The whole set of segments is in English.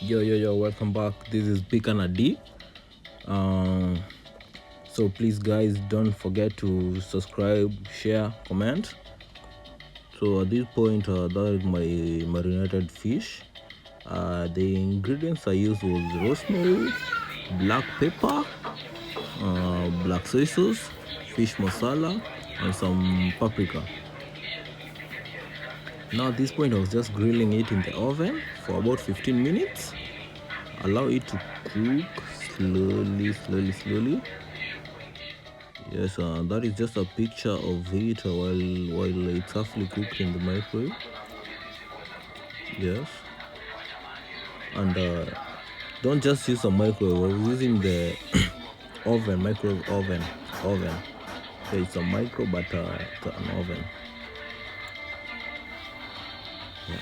Yo, welcome back. This is Pikana D. Um, so please, guys, don't forget to subscribe, share, comment. So at this point, that is my marinated fish. The ingredients I used was rosemary, black pepper, black soy sauce, fish masala, and some paprika. Now at this point, I was just grilling it in the oven for about 15 minutes. Allow it to cook slowly. Yes, that is just a picture of it while it's halfly cooked in the microwave. Yes, and don't just use a microwave. We're using the microwave oven. So it's a micro, but it's an oven. Yeah.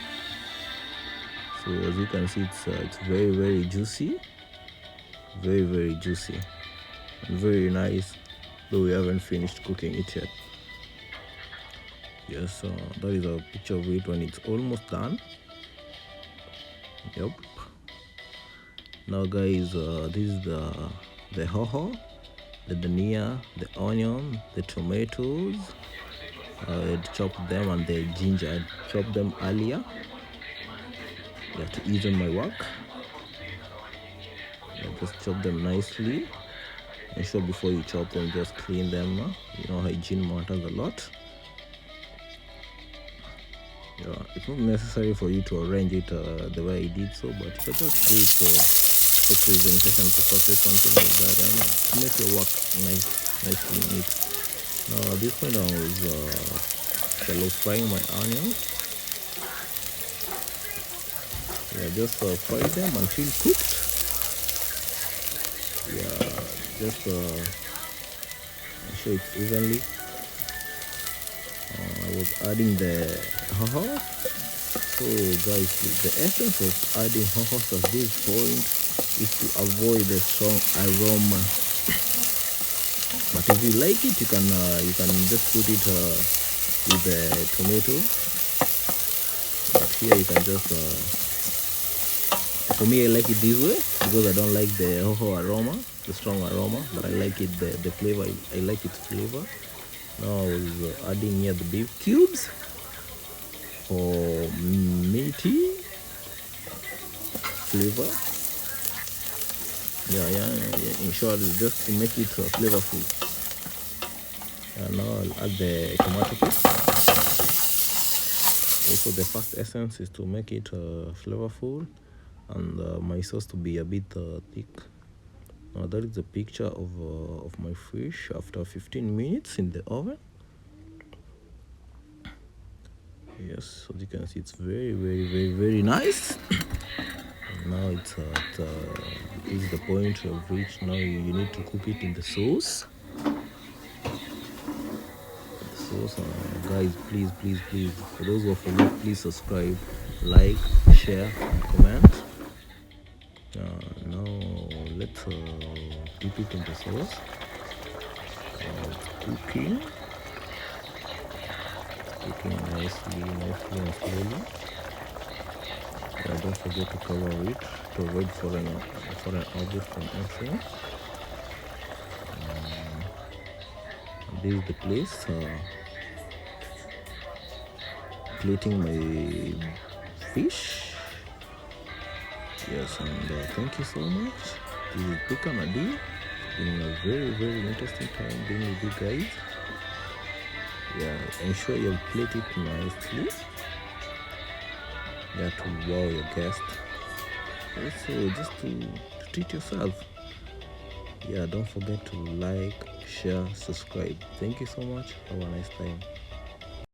So as you can see, it's very juicy, very juicy, and very nice. Though we haven't finished cooking it yet. Yes, that is a picture of it when it's almost done. Yep. Now guys, this is the hoho, the dania, the onion, the tomatoes. I chopped them, and the ginger. I chopped them earlier. Yeah, to ease on my work. Just chop them nicely. Make sure before you chop them, just clean them. Hygiene matters a lot. Yeah, it's not necessary for you to arrange it the way I did so, but you can just do it for presentation purposes, something like that, and to make your work nicely neat. Now at this point, I was shallow frying my onions. Yeah, just fry them until cooked. Yeah, just show it evenly. I was adding the hoho. So guys, the essence of adding hoho at this point is to avoid the strong aroma. But if you like it, you can just put it with the tomato. But here you can just for me, I like it this way because I don't like the hoho aroma, the strong aroma, but I like it the flavor. I like its flavor. Now I was adding here the beef cubes for meaty flavor. Yeah. In short, it's just to make it flavorful. And now I'll add the tomato paste. Also, the first essence is to make it flavorful, and my sauce to be a bit thick. Now that is a picture of my fish after 15 minutes in the oven. Yes, as you can see, it's very nice. Now it's this is the point of which now you need to cook it in the sauce. Guys, please, for those who are following, please subscribe, like, share, and comment. Now let's dip it in the sauce. Cooking nicely and slowly. Don't forget to cover it to avoid foreign objects from entering. This is the place plating my fish. Yes, and thank you so much. This is Pikana D. It's been a very interesting time being with you guys. Yeah, ensure you plate it nicely. Yeah, to wow your guest. Also, just to treat yourself. Yeah, don't forget to like, share, subscribe. Thank you so much. Have a nice time.